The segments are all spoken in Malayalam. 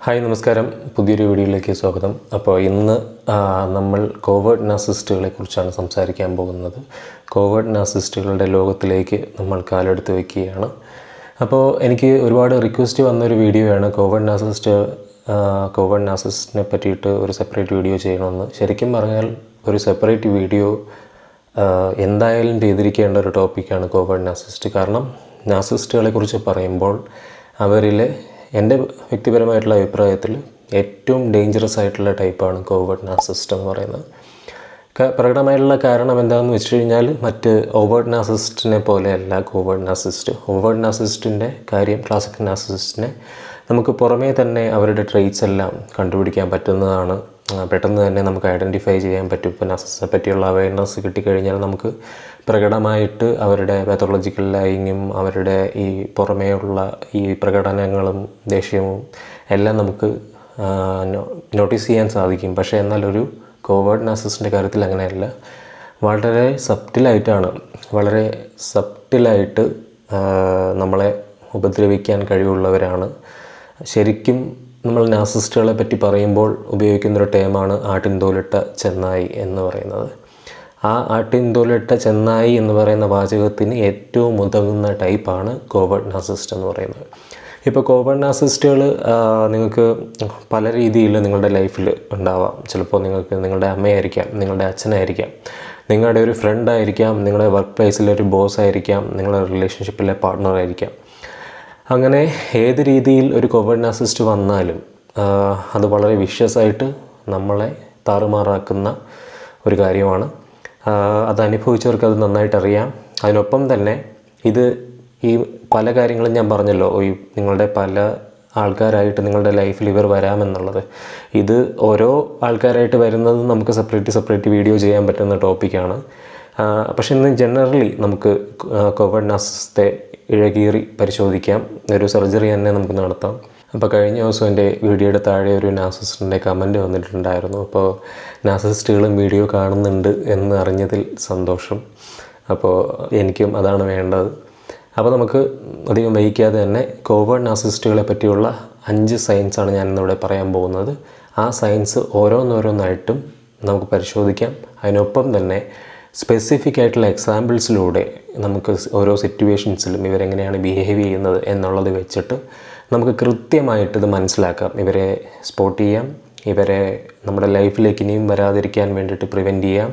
ഹായ് നമസ്കാരം, പുതിയൊരു വീഡിയോയിലേക്ക് സ്വാഗതം. അപ്പോൾ ഇന്ന് നമ്മൾ കോവേർട്ട് നാർസിസ്റ്റുകളെ കുറിച്ചാണ് സംസാരിക്കാൻ പോകുന്നത്. കോവേർട്ട് നാർസിസ്റ്റുകളുടെ ലോകത്തിലേക്ക് നമ്മൾ കാലെടുത്ത് വയ്ക്കുകയാണ്. അപ്പോൾ എനിക്ക് ഒരുപാട് റിക്വസ്റ്റ് വന്നൊരു വീഡിയോയാണ് കോവേർട്ട് നാർസിസ്റ്റിനെ പറ്റിയിട്ട് ഒരു സെപ്പറേറ്റ് വീഡിയോ ചെയ്യണമെന്ന്. ശരിക്കും പറഞ്ഞാൽ ഒരു സെപ്പറേറ്റ് വീഡിയോ എന്തായാലും ചെയ്തിരിക്കേണ്ട ഒരു ടോപ്പിക്കാണ് കോവേർട്ട് നാർസിസ്റ്റ്. കാരണം നാർസിസ്റ്റുകളെ കുറിച്ച് പറയുമ്പോൾ അവരിലെ എൻ്റെ വ്യക്തിപരമായിട്ടുള്ള അഭിപ്രായത്തിൽ ഏറ്റവും ഡേഞ്ചറസ് ആയിട്ടുള്ള ടൈപ്പാണ് കോവേർട്ട് നാർസിസ്റ്റ് എന്ന് പറയുന്നത്. പ്രകടമായിട്ടുള്ള കാരണം എന്താണെന്ന് വെച്ച് കഴിഞ്ഞാൽ മറ്റ് ഓവേർട്ട് നാർസിസ്റ്റിനെ പോലെയല്ല കോവേർട്ട് നാർസിസ്റ്റ്. ഓവേർട്ട് നാർസിസ്റ്റിൻ്റെ കാര്യം, ക്ലാസിക് നാർസിസ്റ്റിനെ നമുക്ക് പുറമേ തന്നെ അവരുടെ ട്രെയ്റ്റ്സ് എല്ലാം കണ്ടുപിടിക്കാൻ പറ്റുന്നതാണ്. പെട്ടെന്ന് തന്നെ നമുക്ക് ഐഡൻറ്റിഫൈ ചെയ്യാൻ പറ്റും. ഇപ്പോൾ നാർസിസിനെ പറ്റിയുള്ള അവയർനെസ് കിട്ടിക്കഴിഞ്ഞാൽ നമുക്ക് പ്രകടമായിട്ട് അവരുടെ പാത്തോളജിക്കൽ ലൈങ്ങും അവരുടെ ഈ പുറമേയുള്ള ഈ പ്രകടനങ്ങളും ദേഷ്യവും എല്ലാം നമുക്ക് നോട്ടീസ് ചെയ്യാൻ സാധിക്കും. പക്ഷേ എന്നാൽ ഒരു കോവേർട്ട് നാർസിസ്റ്റിൻ്റെ കാര്യത്തിൽ അങ്ങനെയല്ല. വളരെ സബ്റ്റിലായിട്ട് നമ്മളെ ഉപദ്രവിക്കാൻ കഴിവുള്ളവരാണ്. ശരിക്കും നമ്മൾ നാർസിസ്റ്റുകളെ പറ്റി പറയുമ്പോൾ ഉപയോഗിക്കുന്നൊരു ടേമാണ് ആട്ടിൻതോലിട്ട ചെന്നായി എന്ന് പറയുന്നത്. ആ ആട്ടിൻതോലിട്ട ചെന്നായി എന്ന് പറയുന്ന വാചകത്തിന് ഏറ്റവും ഉതകുന്ന ടൈപ്പാണ് കോവേർട്ട് നാർസിസ്റ്റ് എന്ന് പറയുന്നത്. ഇപ്പോൾ കോവേർട്ട് നാർസിസ്റ്റുകൾ നിങ്ങൾക്ക് പല രീതിയിൽ നിങ്ങളുടെ ലൈഫിൽ ഉണ്ടാവാം. ചിലപ്പോൾ നിങ്ങൾക്ക് നിങ്ങളുടെ അമ്മയായിരിക്കാം, നിങ്ങളുടെ അച്ഛനായിരിക്കാം, നിങ്ങളുടെ ഒരു ഫ്രണ്ടായിരിക്കാം, നിങ്ങളുടെ വർക്ക് പ്ലേസിലൊരു ബോസായിരിക്കാം, നിങ്ങളുടെ റിലേഷൻഷിപ്പിലെ പാർട്ട്ണറായിരിക്കാം. അങ്ങനെ ഏത് രീതിയിൽ ഒരു കോവേർട്ട് നാർസിസ്റ്റ് വന്നാലും അത് വളരെ വിഷ്യസായിട്ട് നമ്മളെ താറുമാറാക്കുന്ന ഒരു കാര്യമാണ്. അത് അനുഭവിച്ചവർക്ക് അത് നന്നായിട്ടറിയാം. അതിനൊപ്പം തന്നെ ഈ പല കാര്യങ്ങളും ഞാൻ പറഞ്ഞല്ലോ, ഈ നിങ്ങളുടെ പല ആൾക്കാരായിട്ട് നിങ്ങളുടെ ലൈഫിൽ ഇവർ വരാമെന്നുള്ളത്. ഇത് ഓരോ ആൾക്കാരായിട്ട് വരുന്നത് നമുക്ക് സെപ്പറേറ്റ് വീഡിയോ ചെയ്യാൻ പറ്റുന്ന ടോപ്പിക്കാണ്. പക്ഷെ ഇന്ന് ജനറലി നമുക്ക് കോവേർട്ട് നാർസിസത്തെ ഇഴകീറി പരിശോധിക്കാം. ഒരു സർജറി തന്നെ നമുക്ക് നടത്താം. അപ്പോൾ കഴിഞ്ഞ ദിവസം എൻ്റെ വീഡിയോയുടെ താഴെ ഒരു നാർസിസ്റ്റിൻ്റെ കമൻറ്റ് വന്നിട്ടുണ്ടായിരുന്നു. അപ്പോൾ നാർസിസ്റ്റുകളും വീഡിയോ കാണുന്നുണ്ട് എന്ന് അറിഞ്ഞതിൽ സന്തോഷം. അപ്പോൾ എനിക്കും അതാണ് വേണ്ടത്. അപ്പോൾ നമുക്ക് അധികം വൈകിക്കാതെ തന്നെ കോവേർട്ട് നാർസിസ്റ്റുകളെ പറ്റിയുള്ള 5 സയൻസാണ് ഞാനിന്നിവിടെ പറയാൻ പോകുന്നത്. ആ സയൻസ് ഓരോന്നോരോന്നായിട്ടും നമുക്ക് പരിശോധിക്കാം. അതിനൊപ്പം തന്നെ സ്പെസിഫിക് ആയിട്ടുള്ള എക്സാമ്പിൾസിലൂടെ നമുക്ക് ഓരോ സിറ്റുവേഷൻസിലും ഇവരെങ്ങനെയാണ് ബിഹേവ് ചെയ്യുന്നത് എന്നുള്ളത് വെച്ചിട്ട് നമുക്ക് കൃത്യമായിട്ട് ഇത് മനസ്സിലാക്കാം. ഇവരെ സ്പോട്ട് ചെയ്യാം, ഇവരെ നമ്മുടെ ലൈഫിലേക്ക് ഇനിയും വരാതിരിക്കാൻ വേണ്ടിയിട്ട് പ്രിവെൻറ്റ് ചെയ്യാം.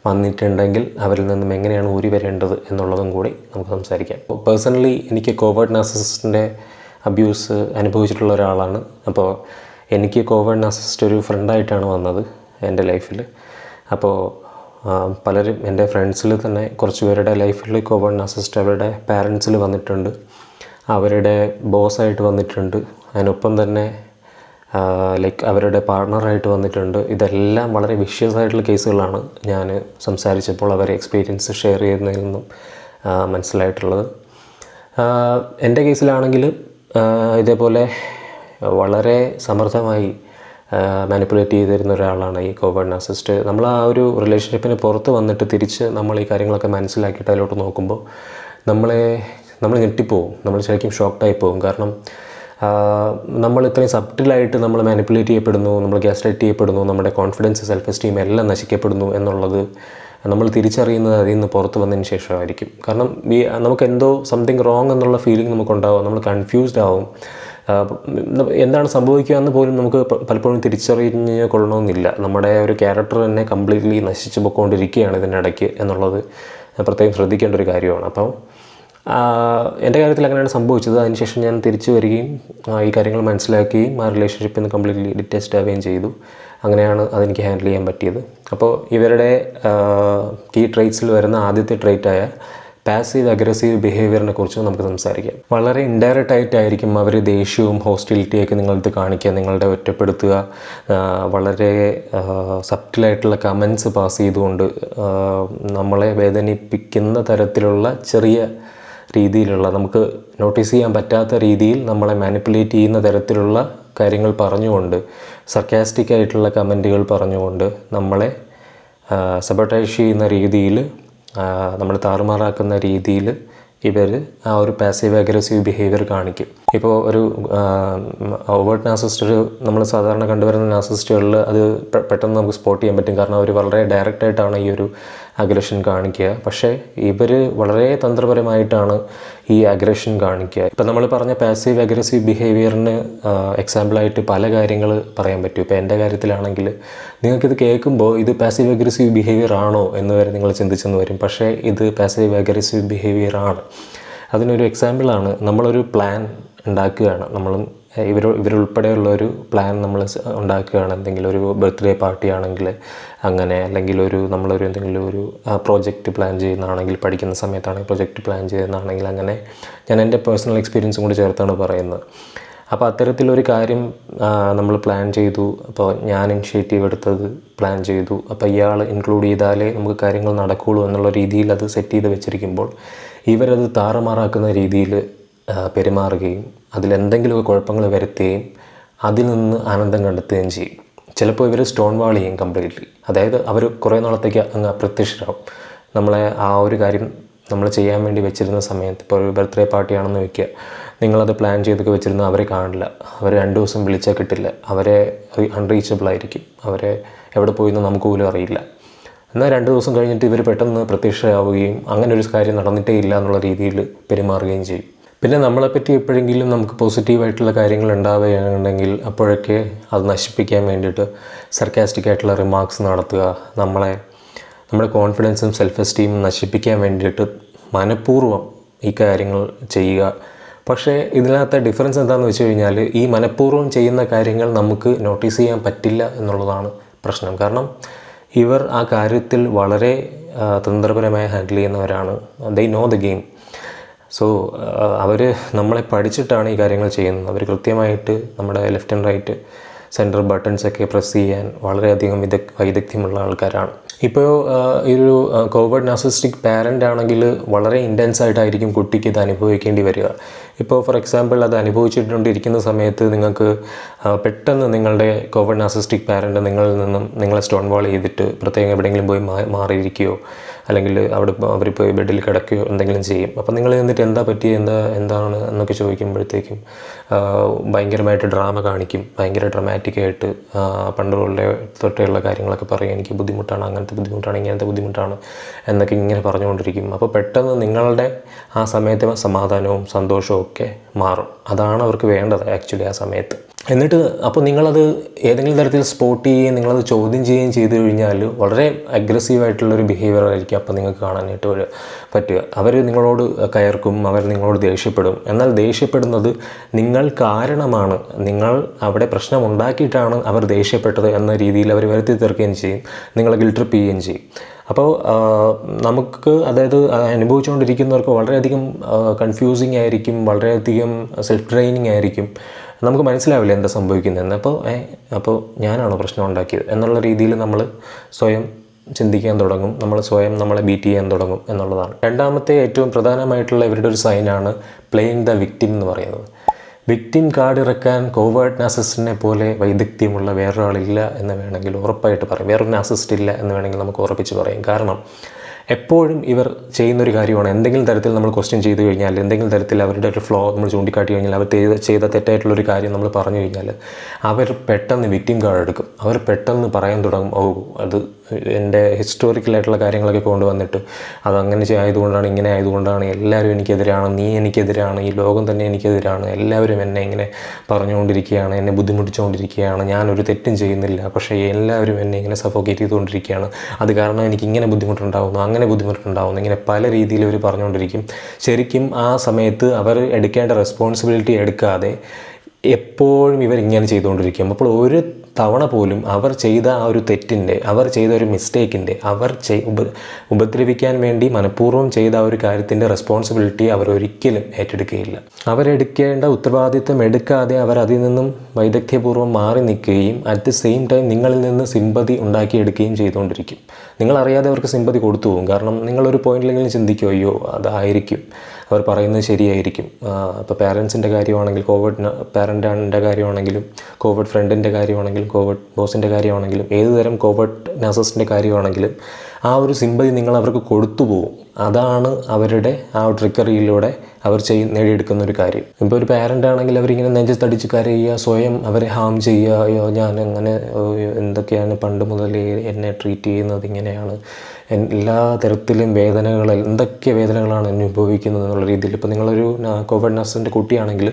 വന്നിട്ടുണ്ടെങ്കിൽ അവരിൽ നിന്നും എങ്ങനെയാണ് ഊരി വരേണ്ടത് എന്നുള്ളതും കൂടി നമുക്ക് സംസാരിക്കാം. പേഴ്സണലി എനിക്ക് കോവേർട്ട് നാർസിസ്റ്റിൻ്റെ അബ്യൂസ് അനുഭവിച്ചിട്ടുള്ള ഒരാളാണ്. അപ്പോൾ എനിക്ക് കോവേർട്ട് നാർസിസ്റ്റ് ഒരു ഫ്രണ്ടായിട്ടാണ് വന്നത് എൻ്റെ ലൈഫിൽ. അപ്പോൾ പലരും എൻ്റെ ഫ്രണ്ട്സിൽ തന്നെ കുറച്ച് പേരുടെ ലൈഫിൽ കോവേർട്ട് നാർസിസ്റ്റ് അവരുടെ പാരൻസിൽ വന്നിട്ടുണ്ട്, അവരുടെ ബോസായിട്ട് വന്നിട്ടുണ്ട്, അതിനൊപ്പം തന്നെ അവരുടെ പാർട്ട്ണറായിട്ട് വന്നിട്ടുണ്ട്. ഇതെല്ലാം വളരെ വിഷ്യസ് ആയിട്ടുള്ള കേസുകളാണ് ഞാൻ സംസാരിച്ചപ്പോൾ അവരെ എക്സ്പീരിയൻസ് ഷെയർ ചെയ്യുന്നതിൽ നിന്നും മനസ്സിലായിട്ടുള്ളത്. എൻ്റെ കേസിലാണെങ്കിൽ ഇതേപോലെ വളരെ സമർത്ഥമായി മാനിപ്പുലേറ്റ് ചെയ്തിരുന്ന ഒരാളാണ് ഈ കോവേർട്ട് നാർസിസ്റ്റ്. നമ്മൾ ആ ഒരു റിലേഷൻഷിപ്പിന് പുറത്ത് വന്നിട്ട് തിരിച്ച് നമ്മൾ ഈ കാര്യങ്ങളൊക്കെ മനസ്സിലാക്കിയിട്ട് അതിലോട്ട് നോക്കുമ്പോൾ നമ്മൾ ഞെട്ടിപ്പോവും, നമ്മൾ ശരിക്കും ഷോക്ക്ഡായി പോകും. കാരണം നമ്മൾ ഇത്രയും സബ്റ്റിലായിട്ട് നമ്മൾ മാനിപ്പുലേറ്റ് ചെയ്യപ്പെടുന്നു, നമ്മൾ ഗ്യാസ്ലൈറ്റ് ചെയ്യപ്പെടുന്നു, നമ്മുടെ കോൺഫിഡൻസ്, സെൽഫ് എസ്റ്റീം എല്ലാം നശിക്കപ്പെടുന്നു എന്നുള്ളത് നമ്മൾ തിരിച്ചറിയുന്നത് അതിൽ നിന്ന് പുറത്ത് വന്നതിന് ശേഷമായിരിക്കും. കാരണം നമുക്ക് എന്തോ സംതിങ് റോങ് എന്നുള്ള ഫീലിംഗ് നമുക്കുണ്ടാവും, നമ്മൾ കൺഫ്യൂസ്ഡ് ആവും. എന്താണ് സംഭവിക്കുക എന്ന് പോലും നമുക്ക് പലപ്പോഴും തിരിച്ചറിഞ്ഞ് കൊള്ളണമെന്നില്ല. നമ്മുടെ ഒരു ക്യാരക്ടർ തന്നെ കംപ്ലീറ്റ്ലി നശിച്ചു പോയിക്കൊണ്ടിരിക്കുകയാണ് ഇതിനിടയ്ക്ക് എന്നുള്ളത് പ്രത്യേകം ശ്രദ്ധിക്കേണ്ട ഒരു കാര്യമാണ്. അപ്പം എൻ്റെ കാര്യത്തിൽ അങ്ങനെയാണ് സംഭവിച്ചത്. അതിനുശേഷം ഞാൻ തിരിച്ചു വരികയും ഈ കാര്യങ്ങൾ മനസ്സിലാക്കുകയും ആ റിലേഷൻഷിപ്പിൽ നിന്ന് കംപ്ലീറ്റ്ലി ഡിറ്റാച്ച്ഡ് ആവുകയും ചെയ്തു. അങ്ങനെയാണ് അതെനിക്ക് ഹാൻഡിൽ ചെയ്യാൻ പറ്റിയത്. അപ്പോൾ ഇവരുടെ കീ ട്രേറ്റ്സിൽ വരുന്ന ആദ്യത്തെ ട്രേറ്റായ പാസീവ് അഗ്രസീവ് ബിഹേവിയറിനെ കുറിച്ച് നമുക്ക് സംസാരിക്കാം. വളരെ ഇൻഡയറക്റ്റ് ആയിട്ടായിരിക്കും അവർ ദേഷ്യവും ഹോസ്റ്റിലിറ്റിയൊക്കെ നിങ്ങളടുത്ത് കാണിക്കുക, നിങ്ങളുടെ ഒറ്റപ്പെടുത്തുക, വളരെ സബ്റ്റിലായിട്ടുള്ള കമൻസ് പാസ് ചെയ്തുകൊണ്ട് നമ്മളെ വേദനിപ്പിക്കുന്ന തരത്തിലുള്ള ചെറിയ രീതിയിലുള്ള, നമുക്ക് നോട്ടീസ് ചെയ്യാൻ പറ്റാത്ത രീതിയിൽ നമ്മളെ മാനിപ്പുലേറ്റ് ചെയ്യുന്ന തരത്തിലുള്ള കാര്യങ്ങൾ പറഞ്ഞുകൊണ്ട്, സർക്കാസ്റ്റിക് ആയിട്ടുള്ള കമൻറ്റുകൾ പറഞ്ഞുകൊണ്ട് നമ്മളെ സബോട്ടേജ് ചെയ്യുന്ന രീതിയിൽ, നമ്മൾ താറുമാറാക്കുന്ന രീതിയിൽ ഇവർ ആ ഒരു പാസീവ് അഗ്രസീവ് ബിഹേവിയർ കാണിക്കും. ഇപ്പോൾ ഒരു ഓവേർട്ട് നാർസിസിസ്റ്റ് നമ്മൾ സാധാരണ കണ്ടുവരുന്ന നാർസിസിസ്റ്റുകളിൽ അത് പെട്ടെന്ന് നമുക്ക് സ്പോട്ട് ചെയ്യാൻ പറ്റും. കാരണം അവർ വളരെ ഡയറക്റ്റായിട്ടാണ് ഈ ഒരു അഗ്രഷൻ കാണിക്കുക. പക്ഷേ ഇവർ വളരെ തന്ത്രപരമായിട്ടാണ് ഈ അഗ്രഷൻ കാണിക്കുക. ഇപ്പം നമ്മൾ പറഞ്ഞ പാസീവ് അഗ്രസീവ് ബിഹേവിയറിന് എക്സാമ്പിളായിട്ട് പല കാര്യങ്ങൾ പറയാൻ പറ്റും. ഇപ്പോൾ എൻ്റെ കാര്യത്തിലാണെങ്കിൽ നിങ്ങൾക്കിത് കേൾക്കുമ്പോൾ ഇത് പാസീവ് അഗ്രസീവ് ബിഹേവിയർ ആണോ എന്ന് വരെ നിങ്ങൾ ചിന്തിച്ചെന്ന് വരും. പക്ഷേ ഇത് പാസീവ് അഗ്രസീവ് ബിഹേവിയർ ആണ്. അതിനൊരു എക്സാമ്പിളാണ്, നമ്മളൊരു പ്ലാൻ ഉണ്ടാക്കുകയാണ്, ഇവരുൾപ്പെടെയുള്ള ഒരു പ്ലാൻ നമ്മൾ ഉണ്ടാക്കുകയാണ്. എന്തെങ്കിലും ഒരു ബർത്ത്ഡേ പാർട്ടി ആണെങ്കിൽ അങ്ങനെ, അല്ലെങ്കിൽ നമ്മളൊരു എന്തെങ്കിലും ഒരു പ്രോജക്റ്റ് പ്ലാൻ ചെയ്യുന്നതാണെങ്കിൽ, പഠിക്കുന്ന സമയത്താണെങ്കിൽ പ്രോജക്റ്റ് പ്ലാൻ ചെയ്യുന്നതാണെങ്കിൽ അങ്ങനെ. ഞാൻ എൻ്റെ പേഴ്സണൽ എക്സ്പീരിയൻസും കൂടി ചേർത്താണ് പറയുന്നത്. അപ്പോൾ അത്തരത്തിലൊരു കാര്യം നമ്മൾ പ്ലാൻ ചെയ്തു. അപ്പോൾ ഞാൻ ഇനിഷ്യേറ്റീവ് എടുത്തത് പ്ലാൻ ചെയ്തു. അപ്പോൾ ഇയാൾ ഇൻക്ലൂഡ് ചെയ്താലേ നമുക്ക് കാര്യങ്ങൾ നടക്കുകയുള്ളൂ എന്നുള്ള രീതിയിൽ അത് സെറ്റ് ചെയ്ത് വെച്ചിരിക്കുമ്പോൾ ഇവരത് താറുമാറാക്കുന്ന രീതിയിൽ പെരുമാറുകയും അതിലെന്തെങ്കിലുമൊക്കെ കുഴപ്പങ്ങൾ വരുത്തുകയും അതിൽ നിന്ന് ആനന്ദം കണ്ടെത്തുകയും ചെയ്യും. ചിലപ്പോൾ ഇവർ സ്റ്റോൺ വാൾ ചെയ്യും കംപ്ലീറ്റ്ലി. അതായത് അവർ കുറേ നാളത്തേക്ക് അങ്ങ് അപ്രത്യക്ഷരാകും. നമ്മളെ ആ ഒരു കാര്യം നമ്മൾ ചെയ്യാൻ വേണ്ടി വെച്ചിരുന്ന സമയത്ത്, ഇപ്പോൾ ഒരു ബർത്ത്ഡേ പാർട്ടിയാണെന്ന് വയ്ക്കുക, നിങ്ങളത് പ്ലാൻ ചെയ്തൊക്കെ വെച്ചിരുന്ന അവരെ കാണില്ല. അവർ 2 ദിവസം വിളിച്ചാൽ കിട്ടില്ല. അവരെ അൺറീച്ചബിൾ ആയിരിക്കും. അവരെ എവിടെ പോയിന്ന് നമുക്ക് പോലും അറിയില്ല. എന്നാൽ 2 ദിവസം കഴിഞ്ഞിട്ട് ഇവർ പെട്ടെന്ന് പ്രത്യക്ഷരാവുകയും അങ്ങനെ ഒരു കാര്യം നടന്നിട്ടേ ഇല്ല എന്നുള്ള രീതിയിൽ പെരുമാറുകയും ചെയ്യും. പിന്നെ നമ്മളെപ്പറ്റി എപ്പോഴെങ്കിലും നമുക്ക് പോസിറ്റീവായിട്ടുള്ള കാര്യങ്ങൾ ഉണ്ടാവുകയാണെങ്കിൽ അപ്പോഴൊക്കെ അത് നശിപ്പിക്കാൻ വേണ്ടിയിട്ട് സർക്കാസ്റ്റിക് ആയിട്ടുള്ള റിമാർക്സ് നടത്തുക, നമ്മുടെ കോൺഫിഡൻസും സെൽഫ് എസ്റ്റീമും നശിപ്പിക്കാൻ വേണ്ടിയിട്ട് മനഃപൂർവ്വം ഈ കാര്യങ്ങൾ ചെയ്യുക. പക്ഷേ ഇതിനകത്തെ ഡിഫറൻസ് എന്താണെന്ന് വെച്ച് കഴിഞ്ഞാൽ, ഈ മനഃപൂർവ്വം ചെയ്യുന്ന കാര്യങ്ങൾ നമുക്ക് നോട്ടീസ് ചെയ്യാൻ പറ്റില്ല എന്നുള്ളതാണ് പ്രശ്നം. കാരണം ഇവർ ആ കാര്യത്തിൽ വളരെ തന്ത്രപരമായി ഹാൻഡിൽ ചെയ്യുന്നവരാണ്. They know the game. So അവർ നമ്മളെ പഠിച്ചിട്ടാണ് ഈ കാര്യങ്ങൾ ചെയ്യുന്നത്. അവർ കൃത്യമായിട്ട് നമ്മുടെ ലെഫ്റ്റ് ആൻഡ് റൈറ്റ് സെൻറ്റർ ബട്ടൺസൊക്കെ പ്രസ് ചെയ്യാൻ വളരെയധികം വൈദഗ്ധ്യമുള്ള ആൾക്കാരാണ്. ഇപ്പോൾ ഈ ഒരു കോവേർട്ട് നാർസിസിസ്റ്റിക് പാരൻ്റ് ആണെങ്കിൽ വളരെ ഇൻറ്റൻസ് ആയിട്ടായിരിക്കും കുട്ടിക്ക് ഇത് അനുഭവിക്കേണ്ടി വരിക. ഇപ്പോൾ ഫോർ എക്സാമ്പിൾ അത് അനുഭവിച്ചിട്ടുണ്ടിരിക്കുന്ന സമയത്ത് നിങ്ങൾക്ക് പെട്ടെന്ന് നിങ്ങളുടെ കോവേർട്ട് നാർസിസിസ്റ്റിക് പാരൻ്റ് നിങ്ങളെ സ്റ്റോൺ വാൾ ചെയ്തിട്ട് പ്രത്യേകം എവിടെയെങ്കിലും പോയി മാറിയിരിക്കുകയോ അല്ലെങ്കിൽ അവർ പോയി ബെഡിൽ കിടക്കുകയോ എന്തെങ്കിലും ചെയ്യും. അപ്പം നിങ്ങൾ എന്നിട്ട് എന്താ പറ്റി, എന്താണ് എന്നൊക്കെ ചോദിക്കുമ്പോഴത്തേക്കും ഭയങ്കരമായിട്ട് ഡ്രാമ കാണിക്കും. ഭയങ്കര ഡ്രമാറ്റിക്കായിട്ട് പണ്ടുള്ള തൊട്ടുള്ള കാര്യങ്ങളൊക്കെ പറയും. എനിക്ക് ബുദ്ധിമുട്ടാണ്, അങ്ങനത്തെ ബുദ്ധിമുട്ടാണ്, ഇങ്ങനത്തെ ബുദ്ധിമുട്ടാണ് എന്നൊക്കെ ഇങ്ങനെ പറഞ്ഞുകൊണ്ടിരിക്കും. അപ്പോൾ പെട്ടെന്ന് നിങ്ങളുടെ ആ സമയത്തെ സമാധാനവും സന്തോഷവും ഒക്കെ മാറും. അതാണ് അവർക്ക് വേണ്ടത് ആക്ച്വലി ആ സമയത്ത്. എന്നിട്ട് അപ്പോൾ നിങ്ങളത് ഏതെങ്കിലും തരത്തിൽ സ്പോട്ട് ചെയ്യുകയും നിങ്ങളത് ചോദ്യം ചെയ്യുകയും ചെയ്തു കഴിഞ്ഞാൽ വളരെ അഗ്രസീവായിട്ടുള്ളൊരു ബിഹേവിയർ ആയിരിക്കും അപ്പോൾ നിങ്ങൾക്ക് കാണാനായിട്ട് പറ്റുക. അവർ നിങ്ങളോട് കയർക്കും, അവർ നിങ്ങളോട് ദേഷ്യപ്പെടും. എന്നാൽ ദേഷ്യപ്പെടുന്നത് നിങ്ങൾ കാരണമാണ്, നിങ്ങൾ അവിടെ പ്രശ്നം ഉണ്ടാക്കിയിട്ടാണ് അവർ ദേഷ്യപ്പെട്ടത് എന്ന രീതിയിൽ അവർ വരുത്തി തീർക്കുകയും ചെയ്യും. നിങ്ങളെ ഗിൽറ്റ് ട്രിപ്പ് ചെയ്യുകയും ചെയ്യും. അപ്പോൾ നമുക്ക്, അതായത് അനുഭവിച്ചുകൊണ്ടിരിക്കുന്നവർക്ക് വളരെയധികം കൺഫ്യൂസിങ് ആയിരിക്കും, വളരെയധികം സെൽഫ് ട്രെയിനിങ് ആയിരിക്കും. നമുക്ക് മനസ്സിലാവില്ല എന്താ സംഭവിക്കുന്നതെന്ന്. അപ്പോൾ ഞാനാണോ പ്രശ്നം ഉണ്ടാക്കിയത് എന്നുള്ള രീതിയിൽ നമ്മൾ സ്വയം ചിന്തിക്കാൻ തുടങ്ങും. നമ്മളെ ബീറ്റ് ചെയ്യാൻ തുടങ്ങും എന്നുള്ളതാണ്. രണ്ടാമത്തെ ഏറ്റവും പ്രധാനമായിട്ടുള്ള ഇവരുടെ ഒരു സൈനാണ് പ്ലേയിങ് ദ വിക്ടിം എന്ന് പറയുന്നത്. വിക്ടിം കാർഡ് ഇറക്കാൻ കോവേർട്ട് നാർസിസ്റ്റിനെ പോലെ വൈദഗ്ധ്യമുള്ള വേറൊരാളില്ല എന്ന് വേണമെങ്കിൽ ഉറപ്പായിട്ട് പറയും. വേറൊരു നാർസിസ്റ്റ് ഇല്ല എന്ന് വേണമെങ്കിൽ നമുക്ക് ഉറപ്പിച്ച് പറയും. കാരണം എപ്പോഴും ഇവർ ചെയ്യുന്നൊരു കാര്യമാണ്, എന്തെങ്കിലും തരത്തിൽ നമ്മൾ ക്വസ്റ്റ്യൻ ചെയ്ത് കഴിഞ്ഞാൽ, എന്തെങ്കിലും തരത്തിൽ അവരുടെ ഒരു ഫ്ലോ നമ്മൾ ചൂണ്ടിക്കാട്ടി കഴിഞ്ഞാൽ, അവർ ചെയ്ത തെറ്റായിട്ടുള്ളൊരു കാര്യം നമ്മൾ പറഞ്ഞു കഴിഞ്ഞാൽ അവർ പെട്ടെന്ന് വിക്ടിം കാർഡ് എടുക്കും. അവർ പെട്ടെന്ന് പറയാൻ തുടങ്ങും, അത് എൻ്റെ ഹിസ്റ്റോറിക്കലായിട്ടുള്ള കാര്യങ്ങളൊക്കെ കൊണ്ടുവന്നിട്ട് അതങ്ങനെ ആയതുകൊണ്ടാണ്, ഇങ്ങനെ ആയതുകൊണ്ടാണ്, എല്ലാവരും എനിക്കെതിരാണ്, നീ എനിക്കെതിരാണ്, ഈ ലോകം തന്നെ എനിക്കെതിരാണ്, എല്ലാവരും എന്നെ ഇങ്ങനെ പറഞ്ഞുകൊണ്ടിരിക്കുകയാണ്, എന്നെ ബുദ്ധിമുട്ടിച്ചുകൊണ്ടിരിക്കുകയാണ്, ഞാനൊരു തെറ്റും ചെയ്യുന്നില്ല, പക്ഷേ എല്ലാവരും എന്നെ ഇങ്ങനെ സഫോക്കേറ്റ് ചെയ്തുകൊണ്ടിരിക്കുകയാണ്, അത് കാരണം എനിക്ക് ഇങ്ങനെ ബുദ്ധിമുട്ടുണ്ടാകുന്നു, അങ്ങനെ ബുദ്ധിമുട്ടുണ്ടാകുന്നു, ഇങ്ങനെ പല രീതിയിൽ അവർ പറഞ്ഞുകൊണ്ടിരിക്കും. ശരിക്കും ആ സമയത്ത് അവർ എടുക്കേണ്ട റെസ്പോൺസിബിലിറ്റി എടുക്കാതെ എപ്പോഴും ഇവരിങ്ങനെ ചെയ്തുകൊണ്ടിരിക്കും. അപ്പോൾ ഒരു തവണ പോലും അവർ ചെയ്ത ആ ഒരു തെറ്റിൻ്റെ, അവർ ചെയ്ത ഒരു മിസ്റ്റേക്കിൻ്റെ, അവർ ഉപദ്രവിക്കാൻ വേണ്ടി മനഃപൂർവ്വം ചെയ്ത ആ ഒരു കാര്യത്തിൻ്റെ റെസ്പോൺസിബിലിറ്റി അവരൊരിക്കലും ഏറ്റെടുക്കുകയില്ല. അവരെടുക്കേണ്ട ഉത്തരവാദിത്വം എടുക്കാതെ അവർ അതിൽ നിന്നും വൈദഗ്ധ്യപൂർവ്വം മാറി നിൽക്കുകയും അറ്റ് ദി സെയിം ടൈം നിങ്ങളിൽ നിന്ന് സിമ്പതി ഉണ്ടാക്കിയെടുക്കുകയും ചെയ്തുകൊണ്ടിരിക്കും. നിങ്ങളറിയാതെ അവർക്ക് സിമ്പതി കൊടുത്തു പോകും. കാരണം നിങ്ങളൊരു പോയിന്റിലെങ്കിലും ചിന്തിക്കും, അയ്യോ അതായിരിക്കും, അവർ പറയുന്നത് ശരിയായിരിക്കും. ഇപ്പോൾ പാരൻസിൻ്റെ കാര്യമാണെങ്കിൽ, കോവേർട്ട് പാരൻ്റിൻ്റെ കാര്യമാണെങ്കിലും, കോവേർട്ട് ഫ്രണ്ടിൻ്റെ കാര്യമാണെങ്കിലും, കോവേർട്ട് ബോസിൻ്റെ കാര്യമാണെങ്കിലും, ഏത് തരം കോവേർട്ട് നാർസിസ്റ്റിൻ്റെ കാര്യമാണെങ്കിലും ആ ഒരു സിമ്പതി നിങ്ങൾ അവർക്ക് കൊടുത്തു പോകും. അതാണ് അവരുടെ ആ ട്രിക്കറിയിലൂടെ അവർ നേടിയെടുക്കുന്ന ഒരു കാര്യം. ഇപ്പോൾ ഒരു പാരൻ്റ് ആണെങ്കിൽ അവരിങ്ങനെ നെഞ്ചത്തടിച്ച് കരയുക, സ്വയം അവരെ ഹാം ചെയ്യുക, അയ്യോ ഞാൻ അങ്ങനെ എന്തൊക്കെയാണ് പണ്ട് മുതലേ എന്നെ ട്രീറ്റ് ചെയ്യുന്നത് ഇങ്ങനെയാണ്, എല്ലാ തരത്തിലും വേദനകൾ, എന്തൊക്കെ വേദനകളാണ് അനുഭവിക്കുന്നത് എന്നുള്ള രീതിയിൽ. ഇപ്പോൾ നിങ്ങളൊരു കോവിഡ് നഴ്സിൻ്റെ കുട്ടിയാണെങ്കിൽ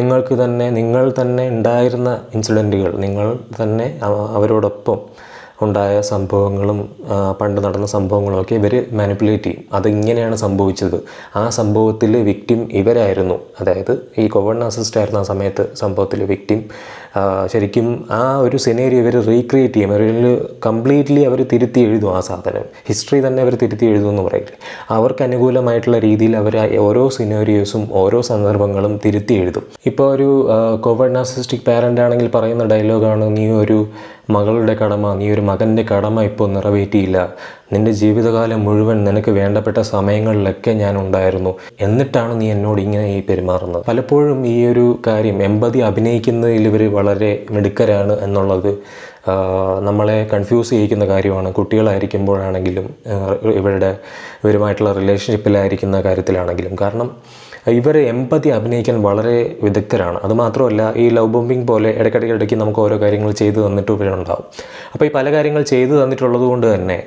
നിങ്ങൾ തന്നെ ഉണ്ടായിരുന്ന ഇൻസിഡൻറ്റുകൾ, നിങ്ങൾ തന്നെ അവരോടൊപ്പം ഉണ്ടായ സംഭവങ്ങളും പണ്ട് നടന്ന സംഭവങ്ങളുമൊക്കെ ഇവർ മാനിപ്പുലേറ്റ് ചെയ്യും. അതിങ്ങനെയാണ് സംഭവിച്ചത്, ആ സംഭവത്തിൽ വിക്ടിം ഇവരായിരുന്നു, അതായത് ഈ കോവിഡ് നഴ്സിസ്റ്റ് ആയിരുന്നു ആ സമയത്ത് സംഭവത്തിൽ വിക്ടിം. ശരിക്കും ആ ഒരു സിനേരിയോ ഇവർ റീക്രിയേറ്റ് ചെയ്യും, അവരിൽ കംപ്ലീറ്റ്ലി അവർ തിരുത്തി എഴുതും. ആ സാധനം ഹിസ്റ്ററി തന്നെ അവർ തിരുത്തി എഴുതുമെന്ന് പറയില്ലേ, അവർക്ക് അനുകൂലമായിട്ടുള്ള രീതിയിൽ അവർ ഓരോ സിനേരിയോസും ഓരോ സന്ദർഭങ്ങളും തിരുത്തി എഴുതും. ഇപ്പോൾ ഒരു കോവിഡ് നഴ്സിസ്റ്റിക് പാരൻ്റ് ആണെങ്കിൽ പറയുന്ന ഡയലോഗാണ്, നീ ഒരു മകളുടെ കടമ, നീ ഒരു മകൻ്റെ കടമ ഇപ്പോൾ നിറവേറ്റിയില്ല, നിൻ്റെ ജീവിതകാലം മുഴുവൻ നിനക്ക് വേണ്ടപ്പെട്ട സമയങ്ങളിലൊക്കെ ഞാൻ ഉണ്ടായിരുന്നു, എന്നിട്ടാണ് നീ എന്നോട് ഇങ്ങനെ പെരുമാറുന്നത്. പലപ്പോഴും ഈ ഒരു കാര്യം എമ്പതി അഭിനയിക്കുന്നതിൽ ഇവർ വളരെ മിടുക്കരാണ് എന്നുള്ളത് നമ്മളെ കൺഫ്യൂസ് ചെയ്യിക്കുന്ന കാര്യമാണ്. കുട്ടികളായിരിക്കുമ്പോഴാണെങ്കിലും ഇവരുമായിട്ടുള്ള റിലേഷൻഷിപ്പിലായിരിക്കുന്ന കാര്യത്തിലാണെങ്കിലും. കാരണം ഇവർ എമ്പതി അഭിനയിക്കാൻ വളരെ വിദഗ്ധരാണ്. അതുമാത്രമല്ല, ഈ ലവ് ബോംബിങ് പോലെ ഇടയ്ക്കിടയ്ക്ക് നമുക്ക് ഓരോ കാര്യങ്ങൾ ചെയ്തു തന്നിട്ട് ഇവരുണ്ടാവും. അപ്പോൾ ഈ പല കാര്യങ്ങൾ ചെയ്തു തന്നിട്ടുള്ളത് കൊണ്ട് തന്നെ